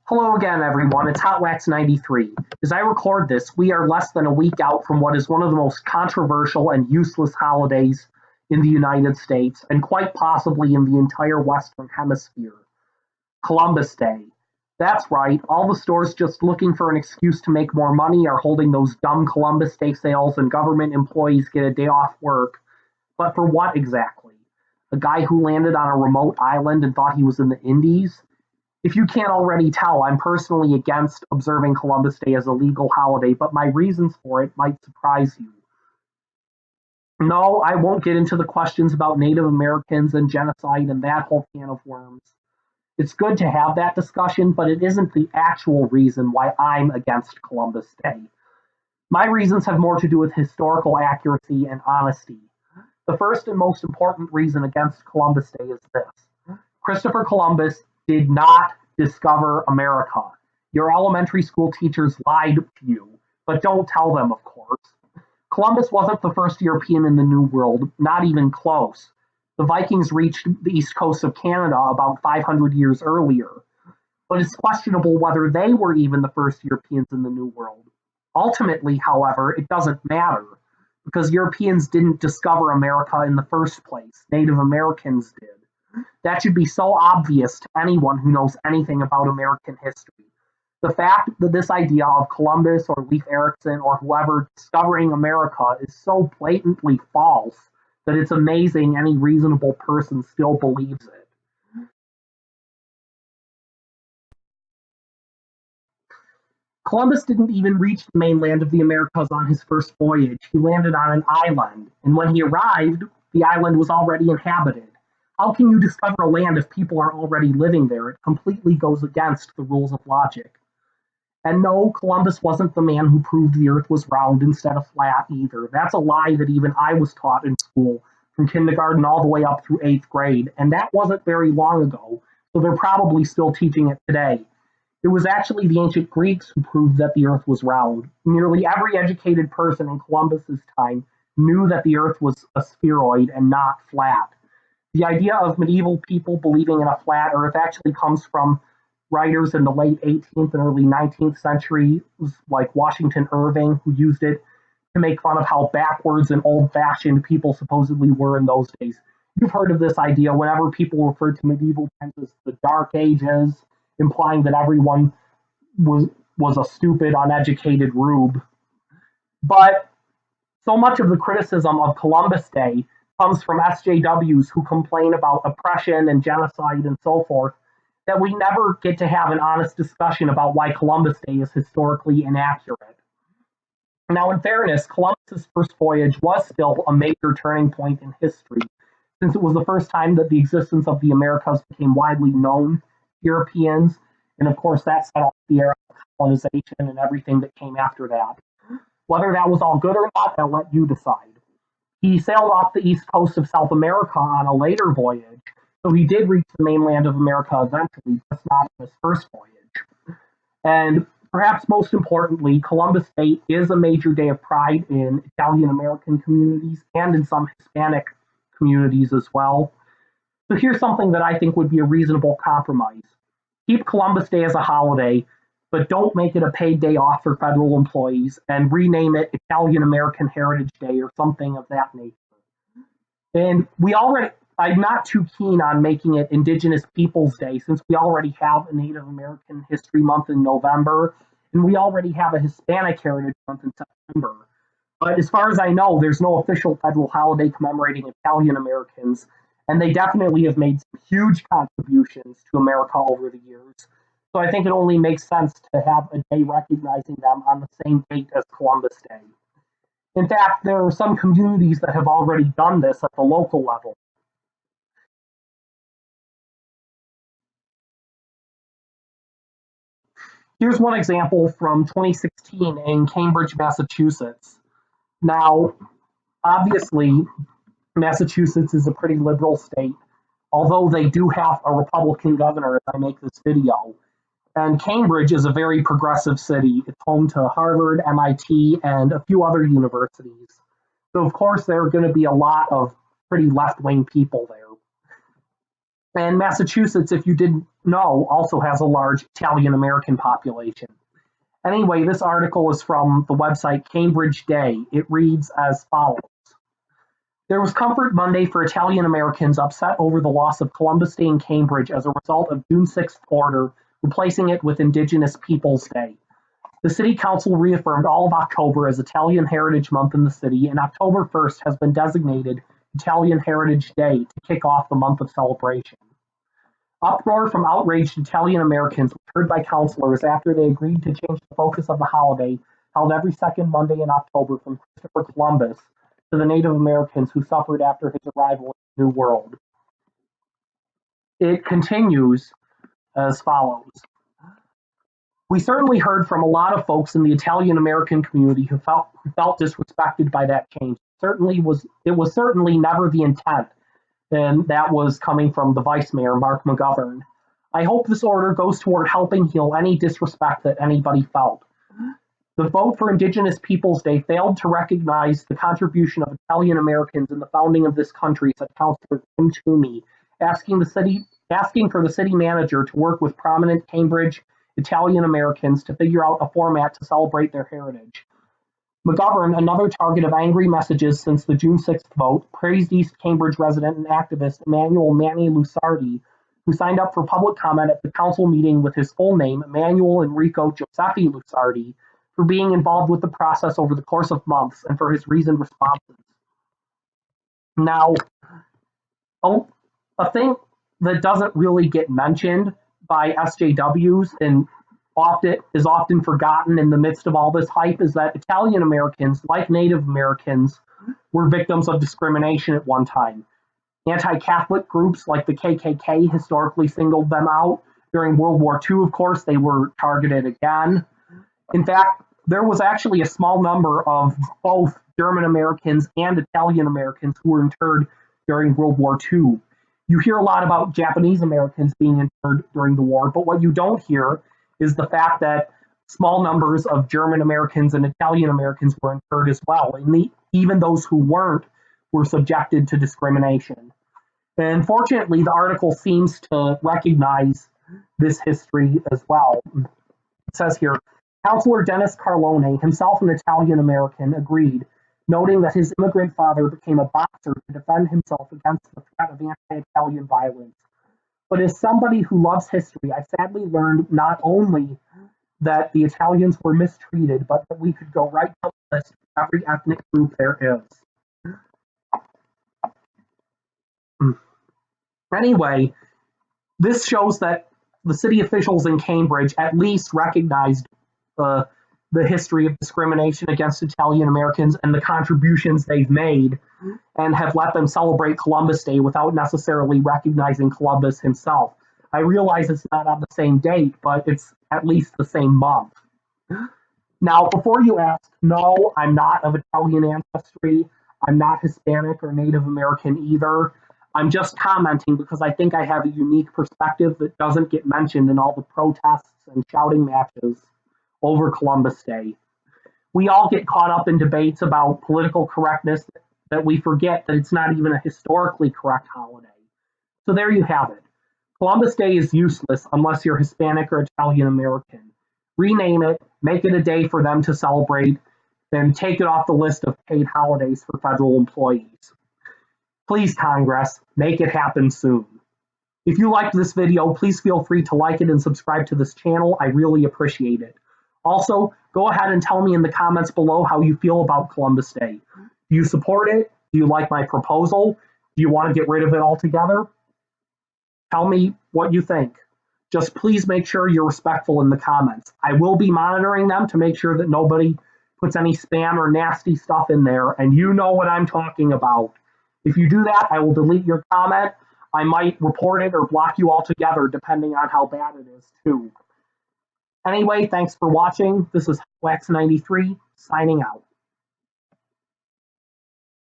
Hello again, everyone. It's Hot Wax 93. As I record this, we are less than a week out from what is one of the most controversial and useless holidays in the United States, and quite possibly in the entire Western Hemisphere, Columbus Day. That's right, all the stores just looking for an excuse to make more money are holding those dumb Columbus Day sales, and government employees get a day off work. But for what exactly? A guy who landed on a remote island and thought he was in the Indies? If you can't already tell, I'm personally against observing Columbus Day as a legal holiday, but my reasons for it might surprise you. No, I won't get into the questions about Native Americans and genocide and that whole can of worms. It's good to have that discussion, but it isn't the actual reason why I'm against Columbus Day. My reasons have more to do with historical accuracy and honesty. The first and most important reason against Columbus Day is this: Christopher Columbus did not discover America. Your elementary school teachers lied to you, but don't tell them, of course. Columbus wasn't the first European in the New World, not even close. The Vikings reached the east coast of Canada about 500 years earlier, but it's questionable whether they were even the first Europeans in the New World. Ultimately, however, it doesn't matter, because Europeans didn't discover America in the first place. Native Americans did. That should be so obvious to anyone who knows anything about American history. The fact that this idea of Columbus or Leif Erikson or whoever discovering America is so blatantly false that it's amazing any reasonable person still believes it. Columbus didn't even reach the mainland of the Americas on his first voyage. He landed on an island, and when he arrived, the island was already inhabited. How can you discover a land if people are already living there? It completely goes against the rules of logic. And no, Columbus wasn't the man who proved the earth was round instead of flat either. That's a lie that even I was taught in school, from kindergarten all the way up through eighth grade, and that wasn't very long ago, so they're probably still teaching it today. It was actually the ancient Greeks who proved that the earth was round. Nearly every educated person in Columbus's time knew that the earth was a spheroid and not flat. The idea of medieval people believing in a flat earth actually comes from writers in the late 18th and early 19th century, like Washington Irving, who used it to make fun of how backwards and old fashioned people supposedly were in those days. You've heard of this idea whenever people refer to medieval times as the Dark Ages, implying that everyone was was a stupid, uneducated rube. But so much of the criticism of Columbus Day comes from SJWs who complain about oppression and genocide and so forth, that we never get to have an honest discussion about why Columbus Day is historically inaccurate. Now, in fairness, Columbus's first voyage was still a major turning point in history, since it was the first time that the existence of the Americas became widely known to Europeans, and of course that set off the era of colonization and everything that came after that. Whether that was all good or not, I'll let you decide. He sailed off the east coast of South America on a later voyage, so he did reach the mainland of America eventually, just not on his first voyage. And perhaps most importantly, Columbus Day is a major day of pride in Italian American communities and in some Hispanic communities as well. So here's something that I think would be a reasonable compromise. Keep Columbus Day as a holiday, but don't make it a paid day off for federal employees and rename it Italian American Heritage Day or something of that nature. And I'm not too keen on making it Indigenous Peoples Day since we already have a Native American History Month in November and we already have a Hispanic Heritage Month in September. But as far as I know, there's no official federal holiday commemorating Italian Americans, and they definitely have made some huge contributions to America over the years. So I think it only makes sense to have a day recognizing them on the same date as Columbus Day. In fact, there are some communities that have already done this at the local level. Here's one example from 2016 in Cambridge, Massachusetts. Now, obviously, Massachusetts is a pretty liberal state, although they do have a Republican governor as I make this video. And Cambridge is a very progressive city. It's home to Harvard, MIT, and a few other universities. So, of course, there are going to be a lot of pretty left wing people there. And Massachusetts, if you didn't know, also has a large Italian-American population. Anyway, this article is from the website Cambridge Day. It reads as follows. There was comfort Monday for Italian Americans upset over the loss of Columbus Day in Cambridge as a result of June 6th order, replacing it with Indigenous Peoples Day. The City Council reaffirmed all of October as Italian Heritage Month in the city, and October 1st has been designated Italian Heritage Day to kick off the month of celebration. Uproar from outraged Italian Americans was heard by councilors after they agreed to change the focus of the holiday, held every second Monday in October, from Christopher Columbus to the Native Americans who suffered after his arrival in the New World. It continues as follows. We certainly heard from a lot of folks in the Italian American community who felt disrespected by that change. It was certainly never the intent, and that was coming from the Vice Mayor, Mark McGovern. I hope this order goes toward helping heal any disrespect that anybody felt. The vote for Indigenous Peoples Day failed to recognize the contribution of Italian Americans in the founding of this country, said Councillor Tim Toomey, asking for the city manager to work with prominent Cambridge Italian Americans to figure out a format to celebrate their heritage. McGovern, another target of angry messages since the June 6th vote, praised East Cambridge resident and activist Emmanuel Manny Lusardi, who signed up for public comment at the council meeting with his full name, Emmanuel Enrico Giuseppe Lusardi, for being involved with the process over the course of months and for his reasoned responses. Now, a thing that doesn't really get mentioned by SJWs and is often forgotten in the midst of all this hype is that Italian Americans, like Native Americans, were victims of discrimination at one time. Anti-Catholic groups like the KKK historically singled them out. During World War II, of course, they were targeted again. In fact, there was actually a small number of both German Americans and Italian Americans who were interned during World War II. You hear a lot about Japanese Americans being interned during the war, but what you don't hear is the fact that small numbers of German Americans and Italian Americans were interned as well. And even those who weren't were subjected to discrimination. And fortunately, the article seems to recognize this history as well. It says here, Councillor Dennis Carlone, himself an Italian American, agreed, noting that his immigrant father became a boxer to defend himself against the threat of anti-Italian violence. But as somebody who loves history, I sadly learned not only that the Italians were mistreated, but that we could go right down the list of every ethnic group there is. Anyway, this shows that the city officials in Cambridge at least recognized the history of discrimination against Italian Americans and the contributions they've made, and have let them celebrate Columbus Day without necessarily recognizing Columbus himself. I realize it's not on the same date, but it's at least the same month. Now, before you ask, no, I'm not of Italian ancestry. I'm not Hispanic or Native American either. I'm just commenting because I think I have a unique perspective that doesn't get mentioned in all the protests and shouting matches over Columbus Day. We all get caught up in debates about political correctness that we forget that it's not even a historically correct holiday. So there you have it. Columbus Day is useless unless you're Hispanic or Italian American. Rename it, make it a day for them to celebrate, then take it off the list of paid holidays for federal employees. Please, Congress, make it happen soon. If you liked this video, please feel free to like it and subscribe to this channel. I really appreciate it. Also, go ahead and tell me in the comments below how you feel about Columbus Day. Do you support it? Do you like my proposal? Do you want to get rid of it altogether? Tell me what you think. Just please make sure you're respectful in the comments. I will be monitoring them to make sure that nobody puts any spam or nasty stuff in there, and you know what I'm talking about. If you do that, I will delete your comment. I might report it or block you altogether, depending on how bad it is, too. Anyway, thanks for watching. This is Wax93, signing out.